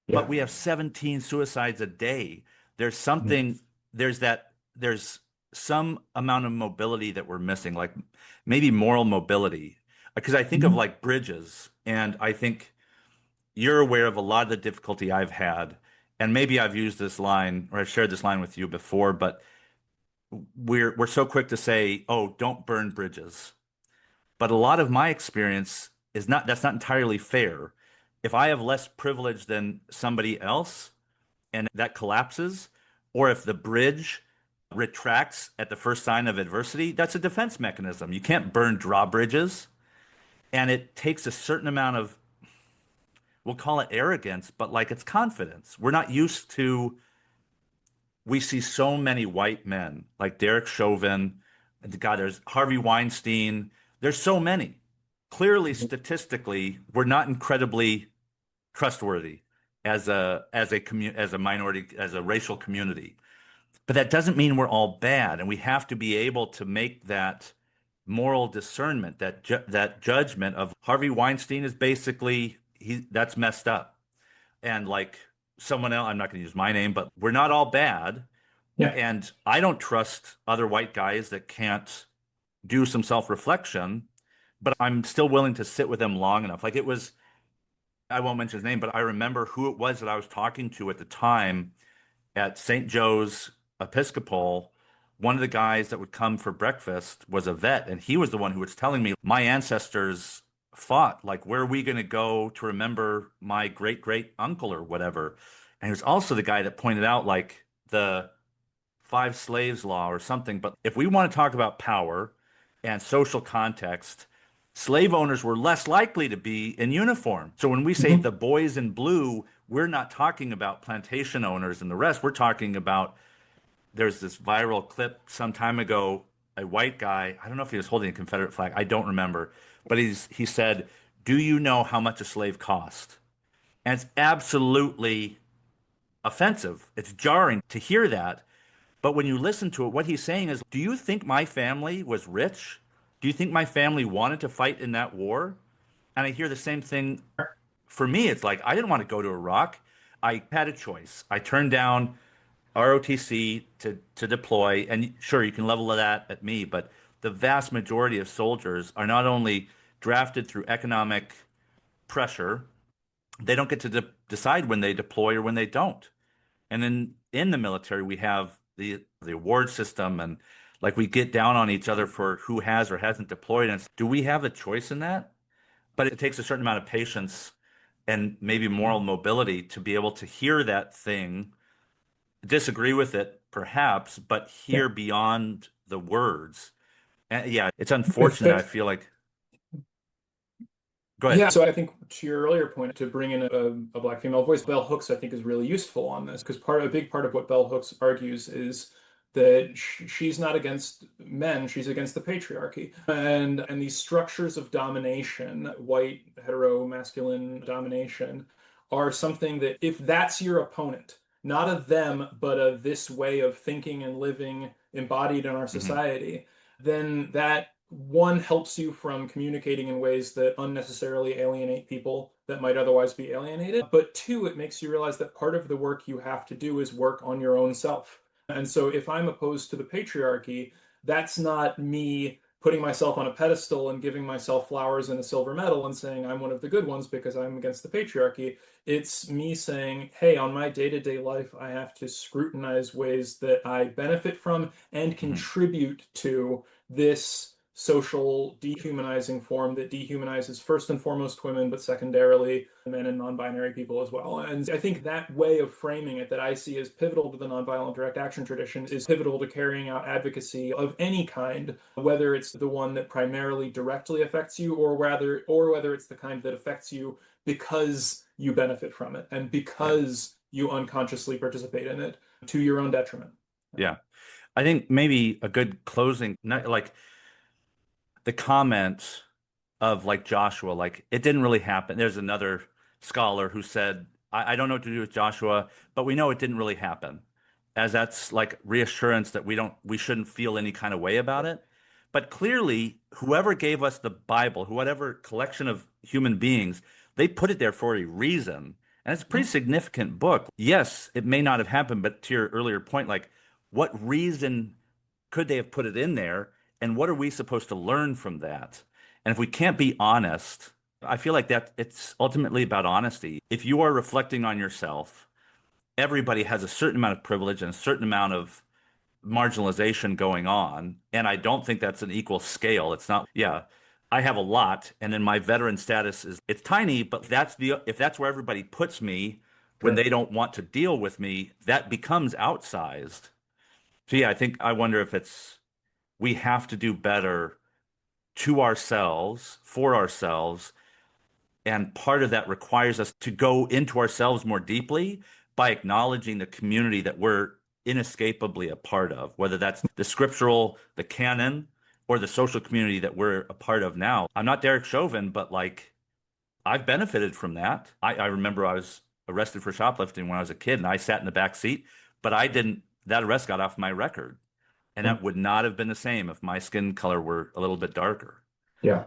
but Yeah. we have 17 suicides a day. There's Mhm. something, there's some amount of mobility that we're missing, like maybe moral mobility. Because I think of Mhm. like bridges, and I think you're aware of a lot of the difficulty I've had. And maybe I've used this line or I've shared this line with you before, but we're so quick to say, "Oh, don't burn bridges." But a lot of my experience is not that's not entirely fair. If I have less privilege than somebody else, and that collapses, or if the bridge retracts at the first sign of adversity, that's a defense mechanism. You can't burn drawbridges. And it takes a certain amount of we'll call it arrogance, but like it's confidence. We're not used to, we see so many white men like Derek Chauvin, and God, there's Harvey Weinstein. There's so many. Clearly, statistically, we're not incredibly trustworthy as a minority, as a racial community. But that doesn't mean we're all bad, and we have to be able to make that moral discernment, that judgment of Harvey Weinstein is basically that's messed up, and like someone else, I'm not going to use my name, but we're not all bad, Yeah. and I don't trust other white guys that can't do some self-reflection, but I'm still willing to sit with them long enough. Like it was, I won't mention his name, but I remember who it was that I was talking to at the time at St. Joe's Episcopal. One of the guys that would come for breakfast was a vet, and he was the one who was telling me my ancestors fought. Like, where are we going to go to remember my great great uncle or whatever? And he was also the guy that pointed out like the five slaves law or something. But if we want to talk about power and social context, slave owners were less likely to be in uniform. So when we say Mhm. the boys in blue, we're not talking about plantation owners and the rest. We're talking about, there's this viral clip some time ago, a white guy, I don't know if he was holding a Confederate flag, I don't remember, but he said, "Do you know how much a slave cost?" And it's absolutely offensive. It's jarring to hear that. But when you listen to it, what he's saying is, do you think my family was rich? Do you think my family wanted to fight in that war? And I hear the same thing. For me, it's like, I didn't want to go to Iraq. I had a choice. I turned down ROTC to deploy. And sure, you can level that at me, but the vast majority of soldiers are not only drafted through economic pressure, they don't get to decide when they deploy or when they don't. And then in the military, we have the award system, and like we get down on each other for who has or hasn't deployed. And do we have a choice in that? But it takes a certain amount of patience and maybe moral mobility to be able to hear that thing, disagree with it perhaps, but Yeah. hear beyond the words. And yeah, it's If unfortunate. I that, feel like, go ahead. Yeah, so I think to your earlier point, to bring in a black female voice, bell hooks, I think, is really useful on this because a big part of what bell hooks argues is that she's not against men, she's against the patriarchy and these structures of domination, white hetero masculine domination, are something that if that's your opponent, not a them, but a this way of thinking and living embodied in our Hmm. society, then that one helps you from communicating in ways that unnecessarily alienate people that might otherwise be alienated. But two, it makes you realize that part of the work you have to do is work on your own self. And so if I'm opposed to the patriarchy, that's not me putting myself on a pedestal and giving myself flowers and a silver medal and saying I'm one of the good ones because I'm against the patriarchy. It's me saying, hey, on my day-to-day life, I have to scrutinize ways that I benefit from and Hmm. contribute to this social dehumanizing form that dehumanizes first and foremost women, but secondarily men and non-binary people as well. And I think that way of framing it that I see as pivotal to the nonviolent direct action tradition is pivotal to carrying out advocacy of any kind, whether it's the one that primarily directly affects you or whether it's the kind that affects you because you benefit from it and Yeah. because you unconsciously participate in it to your own detriment. Yeah. I think maybe a good closing, like the comment of like Joshua, like it didn't really happen. There's another scholar who said, I don't know what to do with Joshua, but we know it didn't really happen. As that's like reassurance that we shouldn't feel any kind of way about it. But clearly, whoever gave us the Bible, whatever collection of human beings, they put it there for a reason. And it's a pretty significant book. Yes, it may not have happened, but to your earlier point, like what reason could they have put it in there? And what are we supposed to learn from that? And if we can't be honest, I feel like that it's ultimately about honesty. If you are reflecting on yourself, everybody has a certain amount of privilege and a certain amount of marginalization going on. And I don't think that's an equal scale. It's not, yeah, I have a lot. And then my veteran status is, it's tiny, but if that's where everybody puts me when they Sure. don't want to deal with me, that becomes outsized. So yeah, I wonder if we have to do better to ourselves, for ourselves, And part of that requires us to go into ourselves more deeply by acknowledging the community that we're inescapably a part of, whether that's the scriptural, the canon, or the social community that we're a part of now. I'm not Derek Chauvin, but like I've benefited from that. I remember I was arrested for shoplifting when I was a kid and I sat in the back seat, but I didn't, that arrest got off my record. And that would not have been the same if my skin color were a little bit darker. Yeah.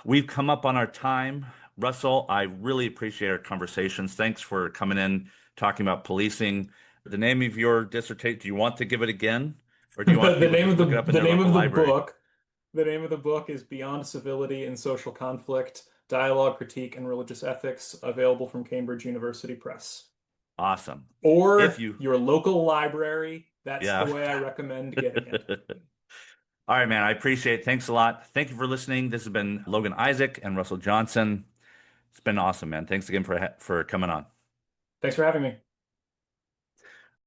We've come up on our time. Russell, I really appreciate our conversations. Thanks for coming in, talking about policing. The name of your dissertation, do you want to give it again? Or do you want The people to name just of the look it up in the their name local of the library? book, the name of the book is Beyond Civility and Social Conflict: Dialogue, Critique, and Religious Ethics, available from Cambridge University Press. Awesome. If Or you, your local library. That's the yeah. way I recommend getting it. All right, man. I appreciate it. Thanks a lot. Thank you for listening. This has been Logan Isaac and Russell Johnson. It's been awesome, man. Thanks again for coming on. Thanks for having me.